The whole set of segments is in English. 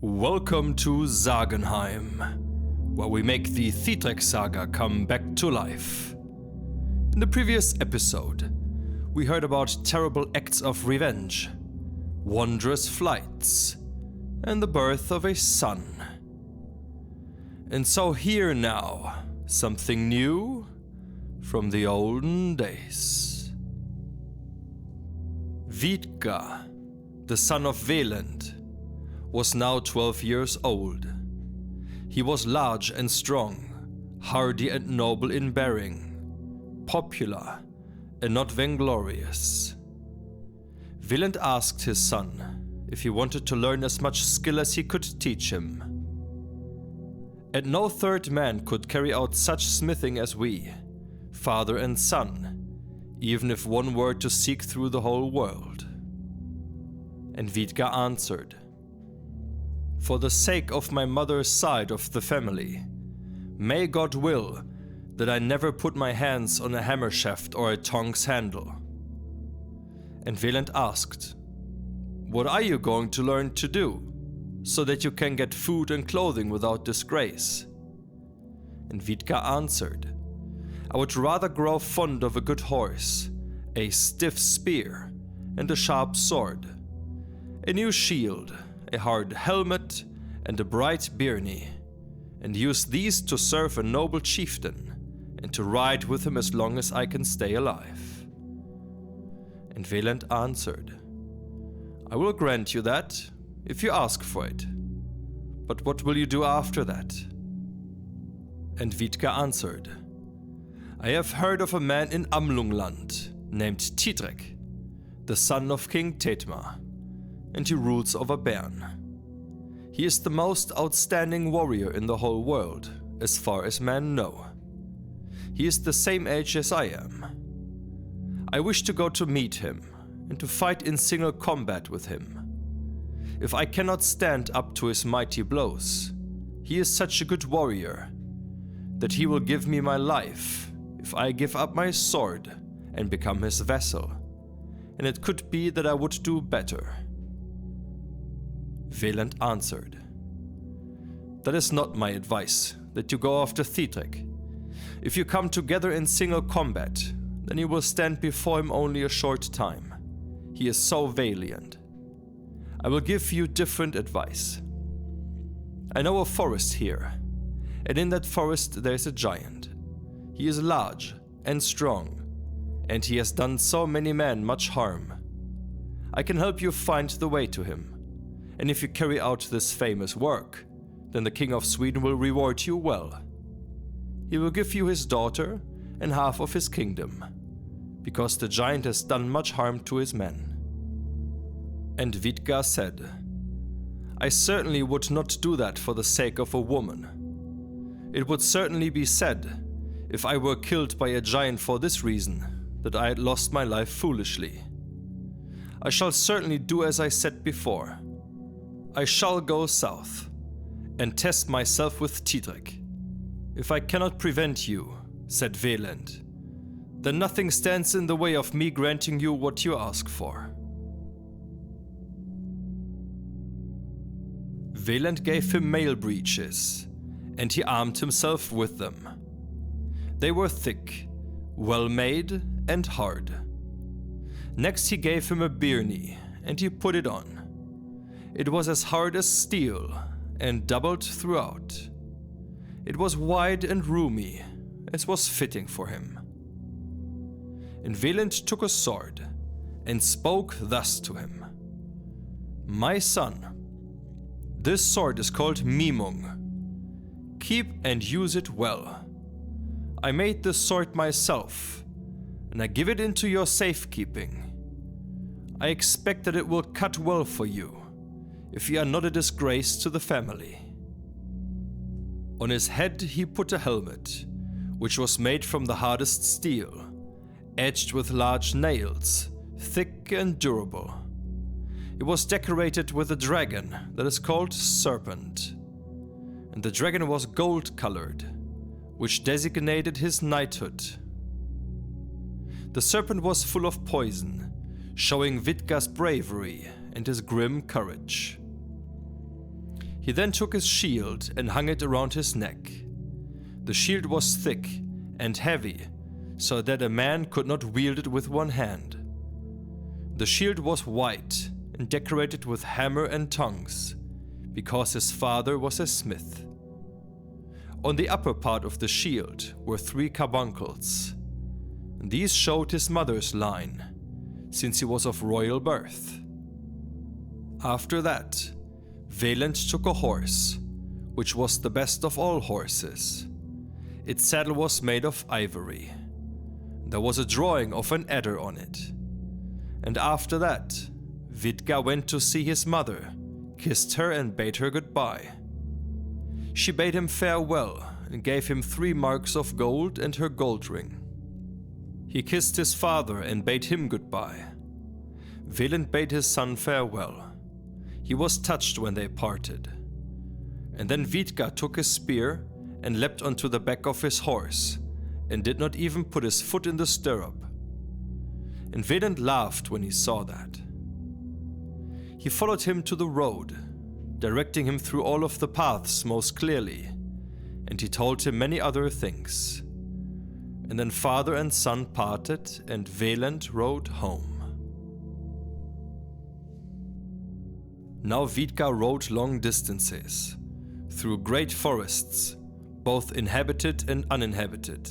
Welcome to Sagenheim, where we make the Thidrekssaga come back to life. In the previous episode, we heard about terrible acts of revenge, wondrous flights, and the birth of a son. And so here now, something new from the olden days. Vidga, the son of Velent, was now 12 years old. He was large and strong, hardy and noble in bearing, popular and not vainglorious. Velent asked his son if he wanted to learn as much skill as he could teach him. And no third man could carry out such smithing as we, father and son, even if one were to seek through the whole world. And Vidga answered, "For the sake of my mother's side of the family, may God will that I never put my hands on a hammer shaft or a tongs handle." And Velent asked, "What are you going to learn to do, so that you can get food and clothing without disgrace?" And Vidga answered, "I would rather grow fond of a good horse, a stiff spear, and a sharp sword, a new shield, a hard helmet, and a bright byrnie, and use these to serve a noble chieftain, and to ride with him as long as I can stay alive." And Velent answered, "I will grant you that, if you ask for it. But what will you do after that?" And Vidga answered, "I have heard of a man in Hunaland named Thidrek, the son of King Thedma, and he rules over Bern. He is the most outstanding warrior in the whole world, as far as men know. He is the same age as I am. I wish to go to meet him, and to fight in single combat with him. If I cannot stand up to his mighty blows, he is such a good warrior that he will give me my life if I give up my sword and become his vassal, and it could be that I would do better." Velent answered, "That is not my advice, that you go after Thidrek. If you come together in single combat, then you will stand before him only a short time. He is so valiant. I will give you different advice. I know a forest here, and in that forest there is a giant. He is large and strong, and he has done so many men much harm. I can help you find the way to him, and if you carry out this famous work, then the King of Sweden will reward you well. He will give you his daughter and half of his kingdom, because the giant has done much harm to his men." And Vidga said, "I certainly would not do that for the sake of a woman. It would certainly be said, if I were killed by a giant for this reason, that I had lost my life foolishly. I shall certainly do as I said before. I shall go south and test myself with Thidrek. If I cannot prevent you," said Velent, "then nothing stands in the way of me granting you what you ask for." Velent gave him mail breeches, and he armed himself with them. They were thick, well made, and hard. Next he gave him a byrnie, and he put it on. It was as hard as steel, and doubled throughout. It was wide and roomy, as was fitting for him. And Velent took a sword, and spoke thus to him, "My son, this sword is called Mimung. Keep and use it well. I made this sword myself, and I give it into your safekeeping. I expect that it will cut well for you, if you are not a disgrace to the family." On his head he put a helmet, which was made from the hardest steel, edged with large nails, thick and durable. It was decorated with a dragon that is called Serpent, and the dragon was gold-colored, which designated his knighthood. The serpent was full of poison, showing Vidga's bravery and his grim courage. He then took his shield and hung it around his neck. The shield was thick and heavy, so that a man could not wield it with one hand. The shield was white and decorated with hammer and tongues, because his father was a smith. On the upper part of the shield were 3 carbuncles. These showed his mother's line, since he was of royal birth. After that, Velent took a horse, which was the best of all horses. Its saddle was made of ivory. There was a drawing of an adder on it. And after that, Vidga went to see his mother, kissed her and bade her goodbye. She bade him farewell and gave him 3 marks of gold and her gold ring. He kissed his father and bade him goodbye. Velent bade his son farewell. He was touched when they parted. And then Vidga took his spear and leapt onto the back of his horse, and did not even put his foot in the stirrup. And Velent laughed when he saw that. He followed him to the road, directing him through all of the paths most clearly, and he told him many other things. And then father and son parted, and Velent rode home. Now Vidga rode long distances, through great forests, both inhabited and uninhabited.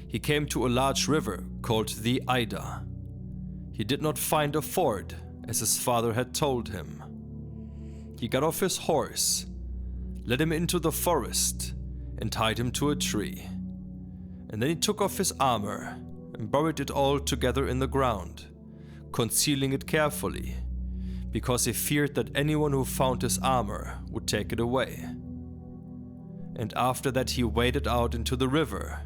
He came to a large river called the Eider. He did not find a ford, as his father had told him. He got off his horse, led him into the forest, and tied him to a tree. And then he took off his armor and buried it all together in the ground, concealing it carefully, because he feared that anyone who found his armor would take it away. And after that he waded out into the river,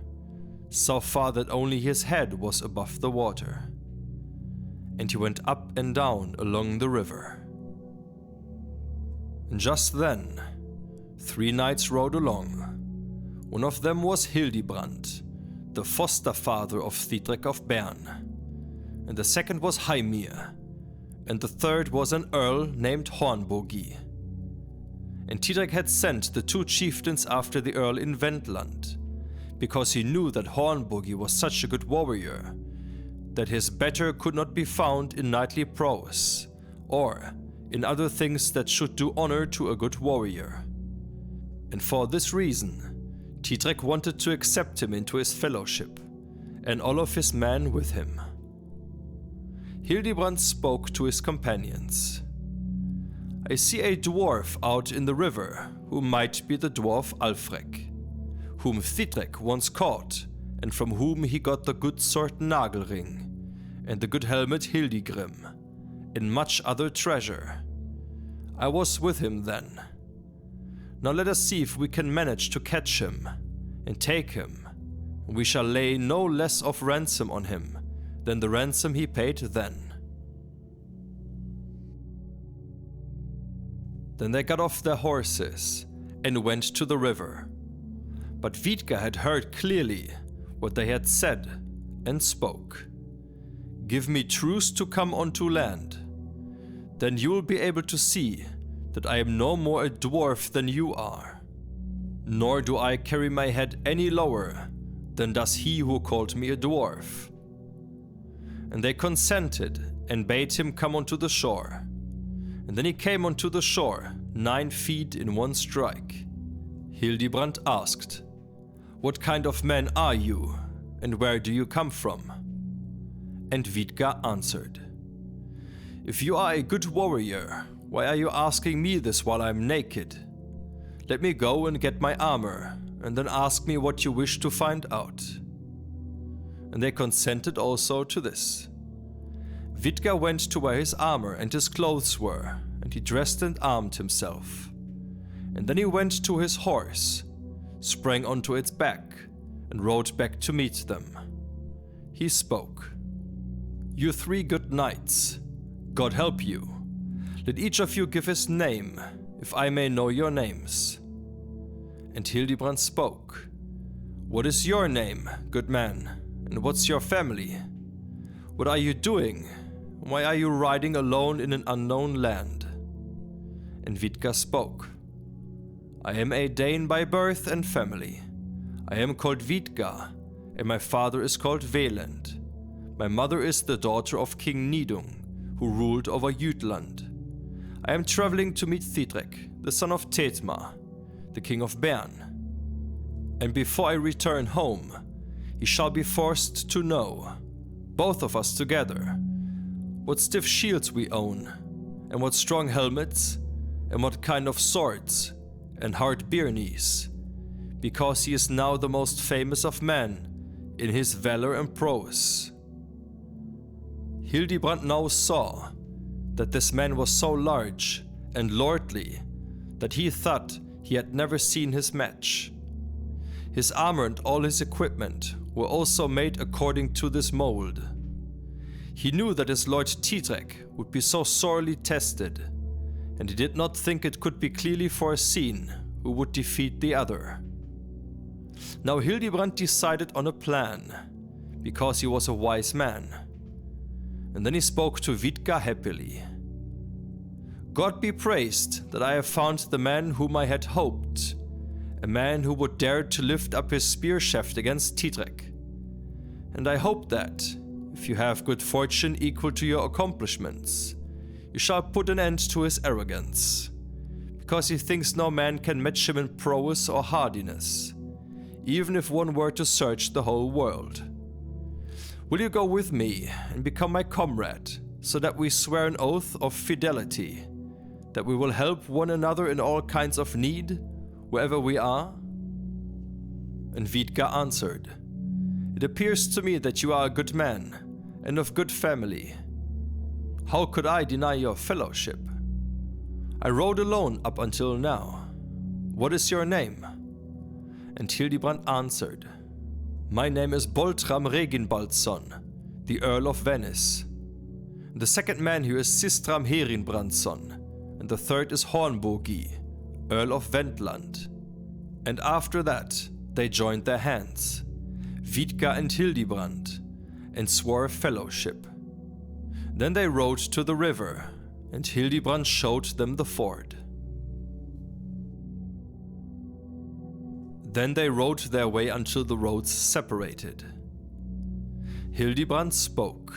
so far that only his head was above the water. And he went up and down along the river. And just then, 3 knights rode along. One of them was Hildibrand, the foster father of Thidrek of Bern, and the second was Heimir, and the third was an earl named Hornbogi. And Didrik had sent the 2 chieftains after the earl in Wendland, because he knew that Hornbogi was such a good warrior, that his better could not be found in knightly prowess, or in other things that should do honor to a good warrior. And for this reason, Thidrek wanted to accept him into his fellowship, and all of his men with him. Hildibrand spoke to his companions. I see a dwarf out in the river, who might be the dwarf Alfrek, whom Thidrek once caught, and from whom he got the good sword Nagelring, and the good helmet Hildigrim, and much other treasure. I was with him then. Now let us see if we can manage to catch him, and take him, and we shall lay no less of ransom on him than the ransom he paid then. Then they got off their horses, and went to the river. But Vidga had heard clearly what they had said, and spoke. Give me truce to come onto land. Then you will be able to see that I am no more a dwarf than you are. Nor do I carry my head any lower than does he who called me a dwarf. And they consented, and bade him come onto the shore. And then he came onto the shore, 9 feet in one strike. Hildibrand asked, What kind of man are you, and where do you come from? And Vidga answered, If you are a good warrior, why are you asking me this while I am naked? Let me go and get my armor, and then ask me what you wish to find out. And they consented also to this. Vidga went to where his armor and his clothes were, and he dressed and armed himself. And then he went to his horse, sprang onto its back, and rode back to meet them. He spoke. You 3 good knights, God help you. Let each of you give his name, if I may know your names. And Hildibrand spoke. What is your name, good man, and what's your family? What are you doing? Why are you riding alone in an unknown land? And Vidga spoke. I am a Dane by birth and family. I am called Vidga, and my father is called Velent. My mother is the daughter of King Nidung, who ruled over Jutland. I am traveling to meet Thidrek, the son of Tetma, the king of Bern. And before I return home, he shall be forced to know, both of us together, what stiff shields we own, and what strong helmets, and what kind of swords, and hard byrnies, because he is now the most famous of men in his valor and prowess. Hildibrand now saw that this man was so large and lordly that he thought he had never seen his match. His armor and all his equipment were also made according to this mold. He knew that his lord Thidrek would be so sorely tested, and he did not think it could be clearly foreseen who would defeat the other. Now Hildibrand decided on a plan, because he was a wise man. And then he spoke to Vidga happily. God be praised that I have found the man whom I had hoped, a man who would dare to lift up his spear shaft against Thidrek. And I hope that, if you have good fortune equal to your accomplishments, you shall put an end to his arrogance, because he thinks no man can match him in prowess or hardiness, even if one were to search the whole world. Will you go with me and become my comrade, so that we swear an oath of fidelity, that we will help one another in all kinds of need, wherever we are? And Vidga answered, It appears to me that you are a good man, and of good family. How could I deny your fellowship? I rode alone up until now. What is your name? And Hildibrand answered, My name is Boltram Reginbaldsson, the Earl of Venice. The second man here is Sistram Herinbrandsson, and the third is Hornbogi, Earl of Wendland. And after that they joined their hands, Vidga and Hildibrand, and swore fellowship. Then they rode to the river, and Hildibrand showed them the ford. Then they rode their way until the roads separated. Hildibrand spoke.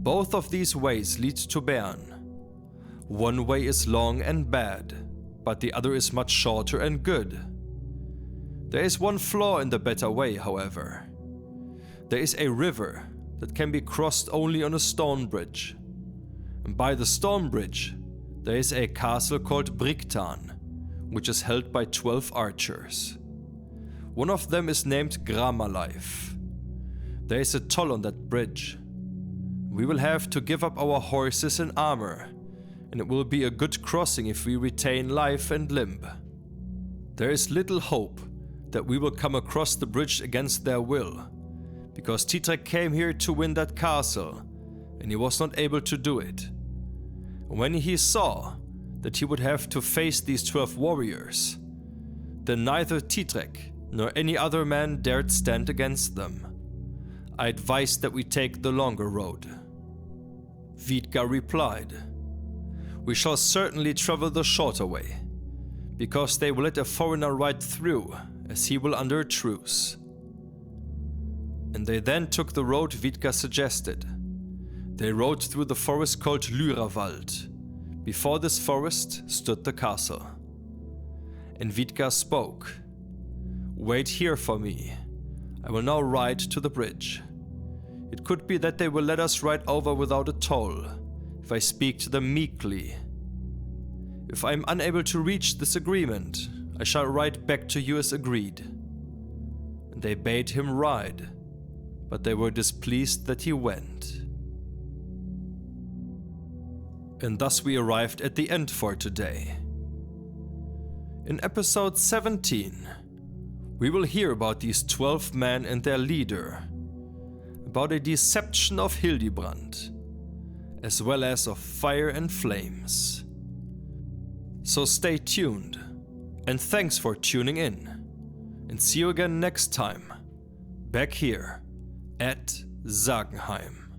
Both of these ways lead to Bern. One way is long and bad, but the other is much shorter and good. There is one flaw in the better way, however. There is a river that can be crossed only on a stone bridge. And by the stone bridge, there is a castle called Brigtan, which is held by 12 archers. One of them is named Gramalife. There is a toll on that bridge. We will have to give up our horses and armor, and it will be a good crossing if we retain life and limb. There is little hope that we will come across the bridge against their will, because Thidrek came here to win that castle, and he was not able to do it. When he saw that he would have to face these 12 warriors, then neither Thidrek nor any other man dared stand against them. I advised that we take the longer road. Vidga replied, We shall certainly travel the shorter way, because they will let a foreigner ride through, as he will under a truce. And they then took the road Vidga suggested. They rode through the forest called Lyrawald. Before this forest stood the castle. And Vidga spoke, Wait here for me. I will now ride to the bridge. It could be that they will let us ride over without a toll, if I speak to them meekly. If I am unable to reach this agreement, I shall ride back to you as agreed. And they bade him ride, but they were displeased that he went. And thus we arrived at the end for today. In episode 17, we will hear about these 12 men and their leader, about a deception of Hildibrand, as well as of fire and flames. So stay tuned, and thanks for tuning in, and see you again next time, back here at Sagenheim.